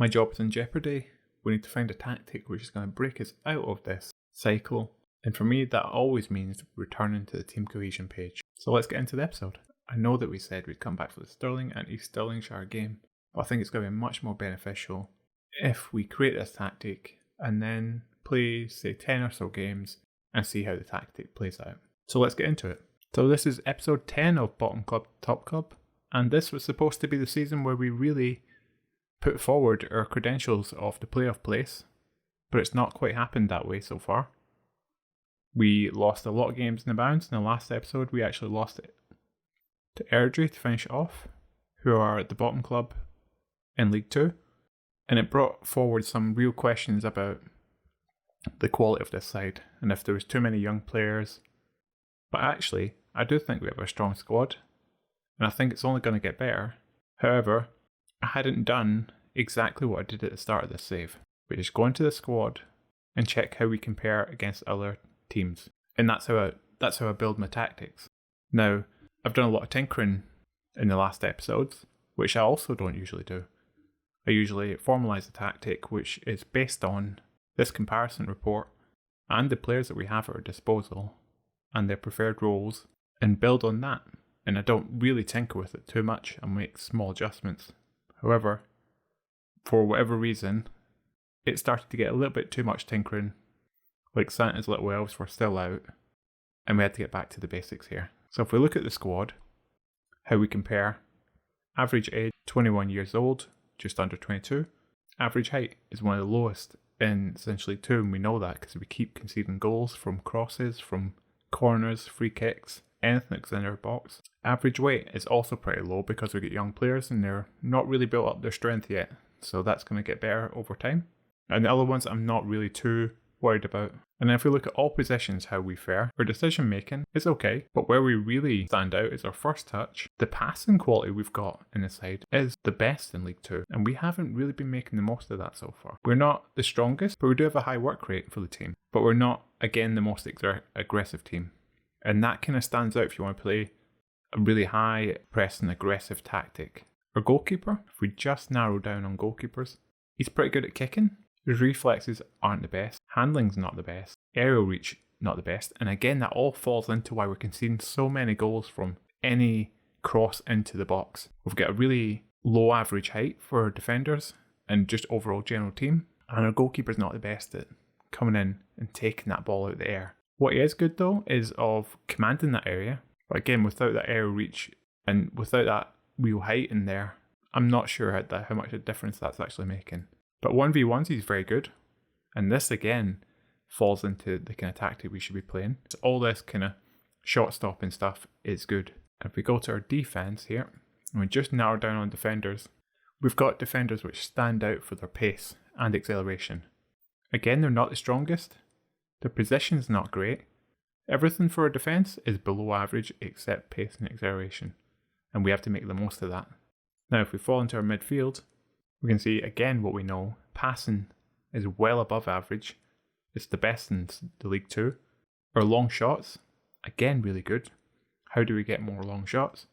My job is in jeopardy. We need to find a tactic which is going to break us out of this cycle. And for me, that always means returning to the team cohesion page. So let's get into the episode. I know that we said we'd come back for the Stirling and East Stirlingshire game, but I think it's going to be much more beneficial if we create this tactic and then play, say, 10 or so games and see how the tactic plays out. So let's get into it. So this is episode 10 of Bottom Club, Top Club, and this was supposed to be the season where we really put forward our credentials of the playoff place, but it's not quite happened that way so far. We lost a lot of games in the bounds. In the last episode, we actually lost it to Airdrie to finish it off, who are at the bottom club in League 2, and it brought forward some real questions about the quality of this side and if there was too many young players. But actually, I do think we have a strong squad, and I think it's only going to get better. However, I hadn't done exactly what I did at the start of this save, which is go into the squad and check how we compare against other teams. And that's how I build my tactics. Now, I've done a lot of tinkering in the last episodes, which I also don't usually do. I usually formalise a tactic which is based on this comparison report and the players that we have at our disposal and their preferred roles, and build on that. And I don't really tinker with it too much and make small adjustments. However, for whatever reason, it started to get a little bit too much tinkering, like Santa's little elves were still out, and we had to get back to the basics here. So if we look at the squad, how we compare: average age 21 years old, just under 22. Average height is one of the lowest in essentially 2, and we know that because we keep conceding goals from crosses, from corners, free kicks, anything that's in our box. Average weight is also pretty low because we get young players and they're not really built up their strength yet, so that's going to get better over time. And the other ones I'm not really too worried about. And then if we look at all positions, how we fare, our decision making is okay, but where we really stand out is our first touch. The passing quality we've got in the side is the best in League 2, and we haven't really been making the most of that so far. We're not the strongest, but we do have a high work rate for the team, but we're not, again, the most aggressive team. And that kind of stands out if you want to play a really high pressing aggressive tactic. Our goalkeeper, if we just narrow down on goalkeepers, he's pretty good at kicking. His reflexes aren't the best, handling's not the best, aerial reach not the best, and again that all falls into why we're conceding so many goals from any cross into the box. We've got a really low average height for our defenders and just overall general team, and our goalkeeper's not the best at coming in and taking that ball out of the air. What he is good though is of commanding that area, but again without that aerial reach and without that real height in there, I'm not sure how much a difference that's actually making. But 1v1s he's very good, and this again falls into the kind of tactic we should be playing. So all this kind of shot stopping stuff is good. And if we go to our defense here, and we just narrow down on defenders, we've got defenders which stand out for their pace and acceleration. Again, they're not the strongest, their position's not great. Everything for our defence is below average except pace and acceleration, and we have to make the most of that. Now if we fall into our midfield, we can see again what we know. Passing is well above average. It's the best in the League 2. Our long shots, again really good. How do we get more long shots?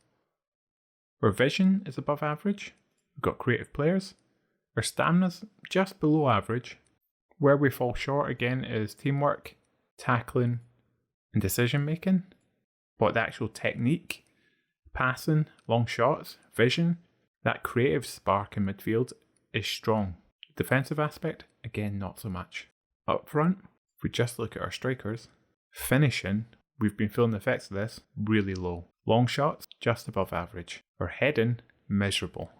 Our vision is above average. We've got creative players. Our stamina's just below average. Where we fall short again is teamwork, tackling and decision making. But the actual technique, passing, long shots, vision, that creative spark in midfield is strong. Defensive aspect, again, not so much. Up front, if we just look at our strikers, finishing, we've been feeling the effects of this, really low. Long shots, just above average. Our heading, miserable.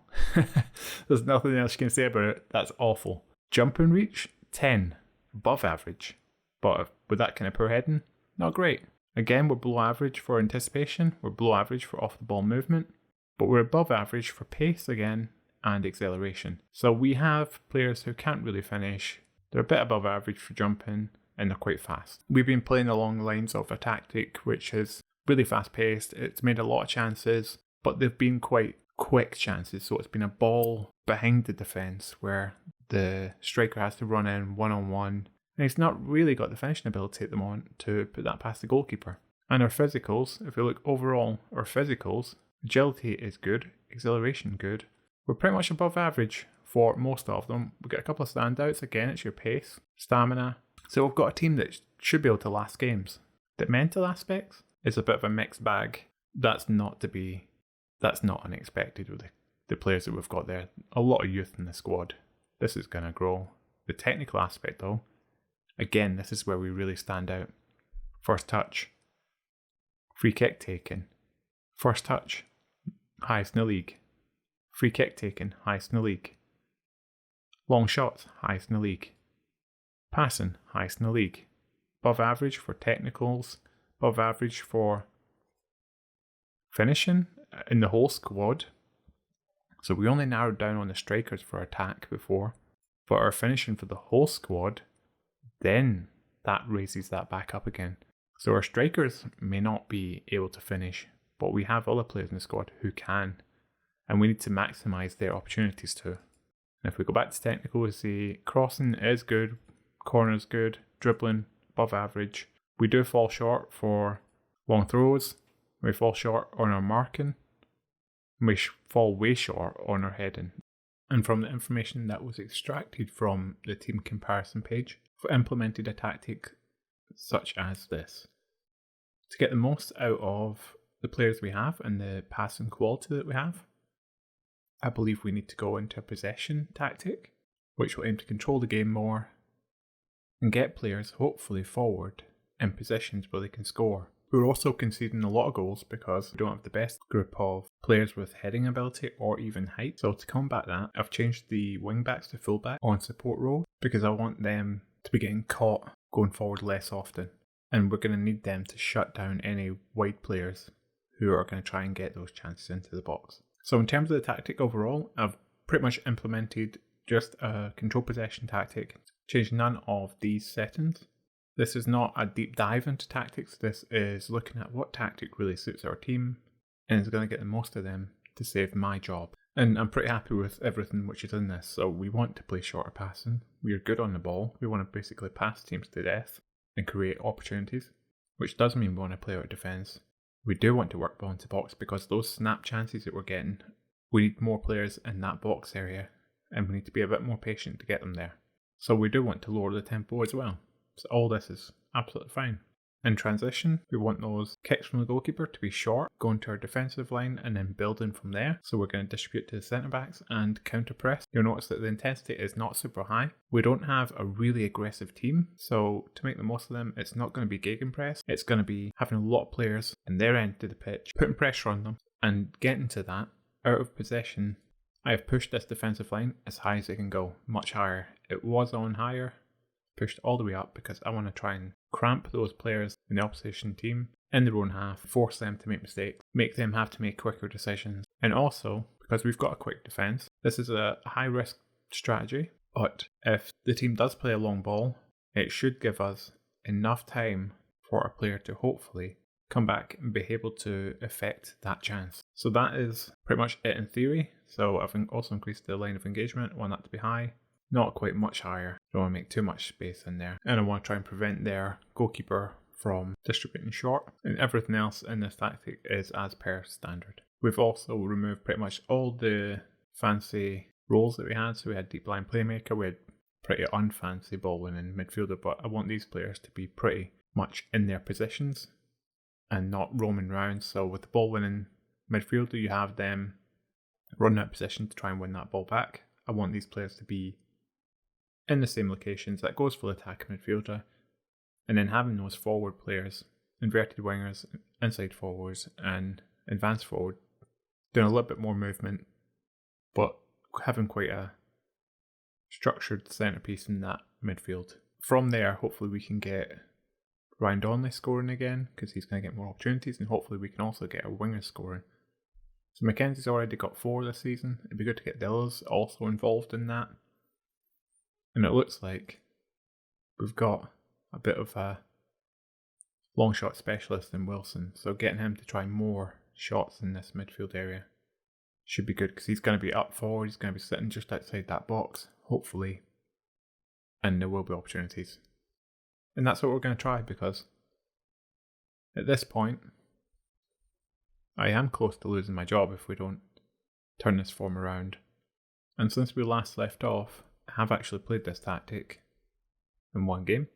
There's nothing else you can say about it, that's awful. Jumping reach, 10, above average. But with that kind of poor heading, not great. Again, we're below average for anticipation, we're below average for off the ball movement, but we're above average for pace again and acceleration. So we have players who can't really finish, they're a bit above average for jumping, and they're quite fast. We've been playing along the lines of a tactic which is really fast paced, it's made a lot of chances, but they've been quite quick chances, so it's been a ball behind the defence where the striker has to run in one-on-one, and he's not really got the finishing ability at the moment to put that past the goalkeeper. And our physicals, if we look overall, our physicals, agility is good, acceleration good. We're pretty much above average for most of them. We've got a couple of standouts. Again, it's your pace, stamina. So we've got a team that should be able to last games. The mental aspects is a bit of a mixed bag. That's not unexpected with the players that we've got there. A lot of youth in the squad. This is going to grow. The technical aspect though, again, this is where we really stand out. First touch, free kick taken. First touch, highest in the league. Free kick taken, highest in the league. Long shots, highest in the league. Passing, highest in the league. Above average for technicals, above average for finishing in the whole squad. So we only narrowed down on the strikers for attack before, but our finishing for the whole squad, then that raises that back up again. So our strikers may not be able to finish, but we have other players in the squad who can, and we need to maximise their opportunities too. And if we go back to technical, we see crossing is good, corners good, dribbling above average. We do fall short for long throws, we fall short on our marking, we fall way short on our heading. And from the information that was extracted from the team comparison page, we implemented a tactic such as this. To get the most out of the players we have and the passing quality that we have, I believe we need to go into a possession tactic, which will aim to control the game more and get players hopefully forward in positions where they can score. We're also conceding a lot of goals because we don't have the best group of players with heading ability or even height. So to combat that, I've changed the wing backs to fullback on support role because I want them to be getting caught going forward less often. And we're going to need them to shut down any wide players who are going to try and get those chances into the box. So in terms of the tactic overall, I've pretty much implemented just a control possession tactic, changed none of these settings. This is not a deep dive into tactics, this is looking at what tactic really suits our team and is going to get the most of them to save my job. And I'm pretty happy with everything which is in this. So we want to play shorter passing, we are good on the ball, we want to basically pass teams to death and create opportunities, which does mean we want to play out defence. We do want to work ball into box because those snap chances that we're getting, we need more players in that box area and we need to be a bit more patient to get them there. So we do want to lower the tempo as well. So all this is absolutely fine. In transition, we want those kicks from the goalkeeper to be short, going to our defensive line and then building from there. So we're going to distribute to the centre backs and counter press. You'll notice that the intensity is not super high. We don't have a really aggressive team, so to make the most of them, it's not going to be gegenpress. It's going to be having a lot of players in their end of the pitch, putting pressure on them and getting to that. Out of possession, I have pushed this defensive line as high as it can go, much higher. It was on higher, pushed all the way up because I want to try and cramp those players in the opposition team in their own half, force them to make mistakes, make them have to make quicker decisions. And also, because we've got a quick defence, this is a high risk strategy, but if the team does play a long ball, it should give us enough time for a player to hopefully come back and be able to affect that chance. So that is pretty much it in theory. So I've also increased the line of engagement, I want that to be high. Not quite much higher, don't want to make too much space in there. And I want to try and prevent their goalkeeper from distributing short. And everything else in this tactic is as per standard. We've also removed pretty much all the fancy roles that we had. So we had deep line playmaker, we had pretty unfancy ball winning midfielder, but I want these players to be pretty much in their positions and not roaming around. So with the ball winning midfielder, you have them run out of position to try and win that ball back. I want these players to be in the same locations. That goes for the attacking midfielder. And then having those forward players, inverted wingers, inside forwards and advanced forward, doing a little bit more movement, but having quite a structured centrepiece in that midfield. From there, hopefully we can get Ryan Donnelly scoring again, because he's going to get more opportunities, and hopefully we can also get our wingers scoring. So Mackenzie's already got 4 this season. It'd be good to get Dills also involved in that. And it looks like we've got a bit of a long shot specialist in Wilson, so getting him to try more shots in this midfield area should be good, because he's going to be up forward, he's going to be sitting just outside that box, hopefully, and there will be opportunities. And that's what we're going to try, because at this point I am close to losing my job if we don't turn this form around And since we last left off, I have actually played this tactic in one game.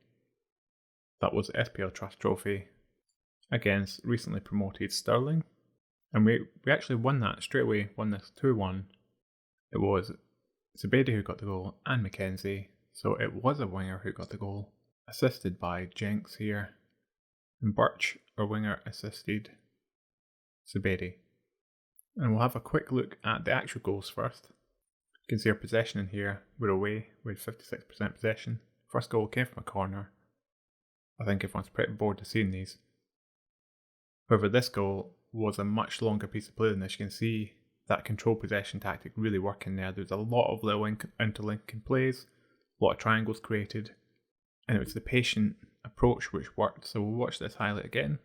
That was SPL Trust Trophy against recently promoted Stirling. And we actually won that straight away, won this 2-1. It was Zabedi who got the goal and Mackenzie, so it was a winger who got the goal, assisted by Jenks here. And Birch, our winger, assisted Zabedi. And we'll have a quick look at the actual goals first. You can see our possession in here. We're away with 56% possession. First goal came from a corner. I think everyone's pretty bored of seeing these. However, this goal was a much longer piece of play than this. You can see that control possession tactic really working there. There's a lot of little interlinking plays, a lot of triangles created, and it was the patient approach which worked. So we'll watch this highlight again.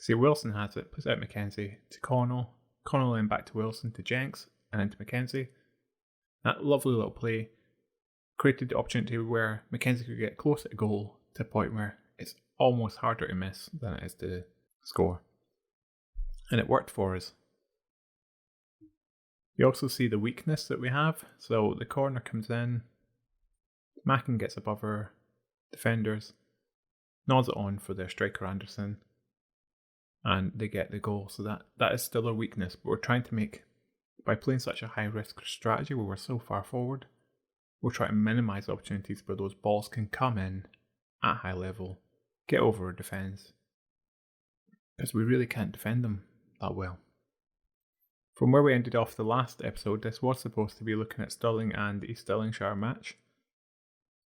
See, Wilson has it, puts out Mackenzie to Connell, Connell then back to Wilson to Jenks, and then to Mackenzie. That lovely little play created the opportunity where Mackenzie could get close at a goal to a point where it's almost harder to miss than it is to score. And it worked for us. You also see the weakness that we have. So the corner comes in, Mackin gets above our defenders, nods it on for their striker Anderson, and they get the goal. So that is still our weakness, but we're trying to make, by playing such a high risk strategy where we're so far forward, we're trying to minimise opportunities where those balls can come in at high level, get over our defence, because we really can't defend them that well. From where we ended off the last episode, this was supposed to be looking at Stirling and the East Stirlingshire match.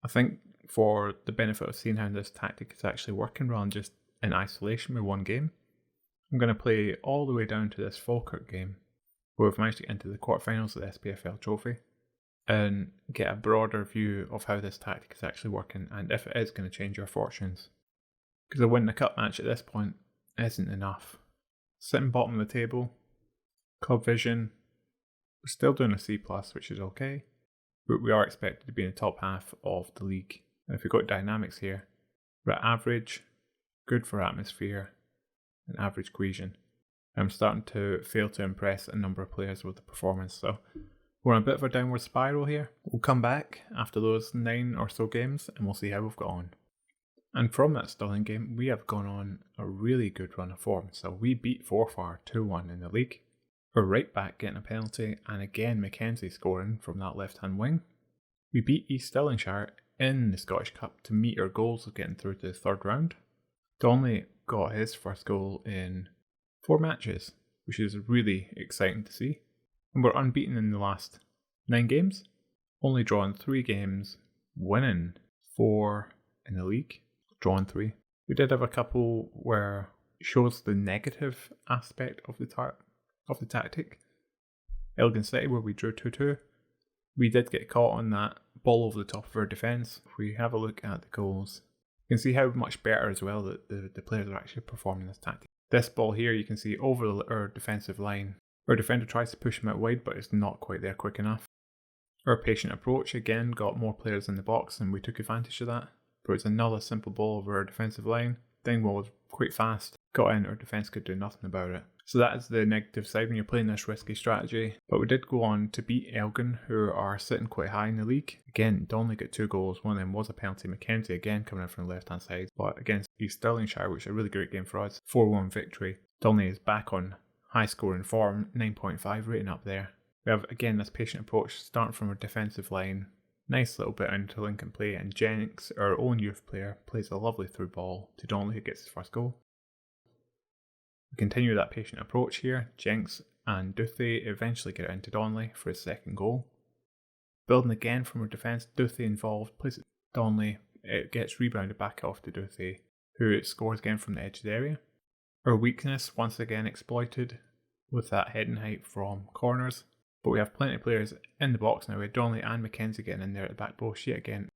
I think for the benefit of seeing how this tactic is actually working rather than just in isolation with one game, I'm going to play all the way down to this Falkirk game where we've managed to get into the quarterfinals of the SPFL Trophy and get a broader view of how this tactic is actually working and if it is going to change our fortunes. Because a win the cup match at this point isn't enough. Sitting bottom of the table, club vision, we're still doing a C+, which is okay, but we are expected to be in the top half of the league. And if we've got dynamics here, we're at average, good for atmosphere, and average cohesion. I'm starting to fail to impress a number of players with the performance, so we're on a bit of a downward spiral here. We'll come back after those 9 or so games and we'll see how we've got on. And from that Stirling game, we have gone on a really good run of form. So we beat Forfar 2-1 in the league. We're right back getting a penalty, and again Mackenzie scoring from that left-hand wing. We beat East Stirlingshire in the Scottish Cup to meet our goals of getting through to the third round. Donnelly got his first goal in 4 matches, which is really exciting to see. And we're unbeaten in the last 9 games, only drawn 3 games, winning 4 in the league, drawn 3. We did have a couple where it shows the negative aspect of the tactic. Elgin City, where we drew 2-2. We did get caught on that ball over the top of our defence. If we have a look at the goals, you can see how much better as well that the players are actually performing this tactic. This ball here, you can see over our defensive line. Our defender tries to push him out wide, but it's not quite there quick enough. Our patient approach again got more players in the box, and we took advantage of that. But it's another simple ball over our defensive line. Thing was quite fast, got in, our defence could do nothing about it. So that is the negative side when you're playing this risky strategy. But we did go on to beat Elgin, who are sitting quite high in the league. Again, Donnelly got 2 goals. One of them was a penalty. Mackenzie again coming in from the left hand side. But against East Stirlingshire, which is a really great game for us, 4-1 victory. Donnelly is back on high scoring form, 9.5 rating up there. We have again this patient approach starting from our defensive line. Nice little bit into Lincoln play, and Jenks, our own youth player, plays a lovely through ball to Donnelly, who gets his first goal. We continue that patient approach here. Jenks and Duthie eventually get it into Donnelly for his second goal. Building again from our defence, Duthie involved, plays it to Donnelly, it gets rebounded back off to Duthie, who scores again from the edge of the area. Our weakness once again exploited with that heading height from corners. But we have plenty of players in the box now. We have Donnelly and Mackenzie getting in there at the back post yet again.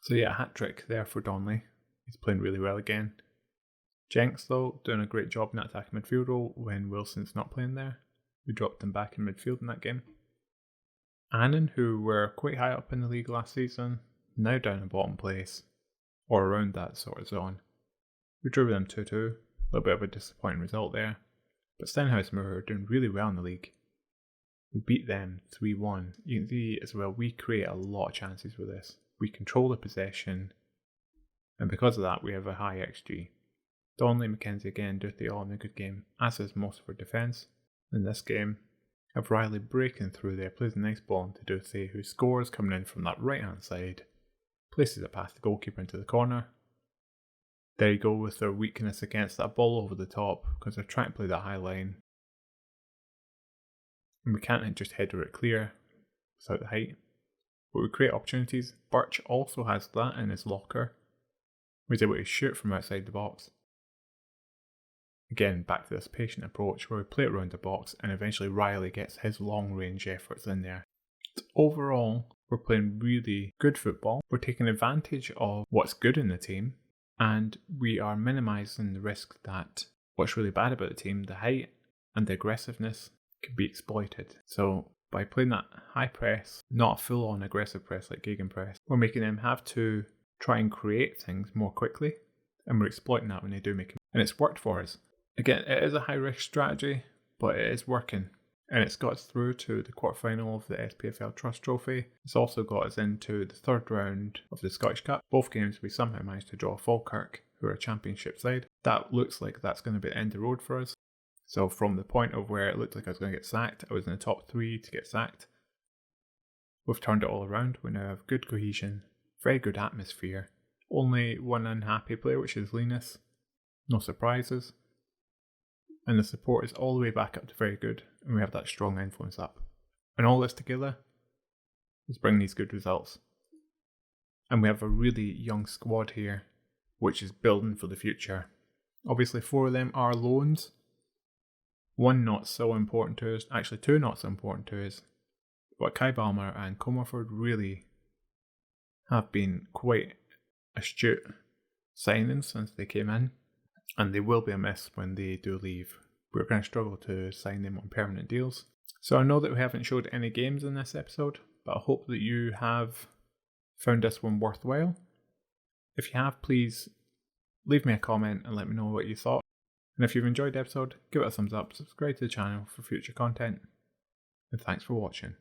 So yeah, a hat-trick there for Donnelly. He's playing really well again. Jenks though, doing a great job in that attacking midfield role when Wilson's not playing there. We dropped him back in midfield in that game. Annan, who were quite high up in the league last season, now down in bottom place, or around that sort of zone. We drew with them 2-2, a little bit of a disappointing result there. But Stenhousemuir are doing really well in the league. We beat them 3-1. You can see as well, we create a lot of chances with this. We control the possession, and because of that, we have a high XG. Donnelly, McKenzie again, Duthie all in a good game, as is most of our defence. In this game, have Riley breaking through there, plays a nice ball into Duthie, who scores coming in from that right hand side, places it past the goalkeeper into the corner. There you go with their weakness against that ball over the top, because they're trying to play that high line. And we can't just header it clear without the height. But we create opportunities. Birch also has that in his locker. He's able to shoot from outside the box. Again, back to this patient approach where we play it around the box and eventually Riley gets his long range efforts in there. Overall, we're playing really good football. We're taking advantage of what's good in the team, and we are minimising the risk that what's really bad about the team, the height and the aggressiveness, can be exploited. So by playing that high press, not a full-on aggressive press like gegenpress, we're making them have to try and create things more quickly, and we're exploiting that when they do make it. And it's worked for us. Again, it is a high-risk strategy, but it is working. And it's got us through to the quarterfinal of the SPFL Trust Trophy. It's also got us into the third round of the Scottish Cup. Both games we somehow managed to draw Falkirk, who are a championship side. That looks like that's going to be the end of the road for us. So from the point of where it looked like I was going to get sacked, I was in the top 3 to get sacked. We've turned it all around. We now have good cohesion, very good atmosphere. Only one unhappy player, which is Linus. No surprises. And the support is all the way back up to very good, and we have that strong influence up. And all this together is bringing these good results. And we have a really young squad here, which is building for the future. Obviously 4 of them are loans. 1 not so important to us, actually 2 not so important to us. But Kai Balmer and Comerford really have been quite astute signings since they came in. And they will be a miss when they do leave. We're going to struggle to sign them on permanent deals. So I know that we haven't showed any games in this episode, but I hope that you have found this one worthwhile. If you have, please leave me a comment and let me know what you thought. And if you've enjoyed the episode, give it a thumbs up, subscribe to the channel for future content. And thanks for watching.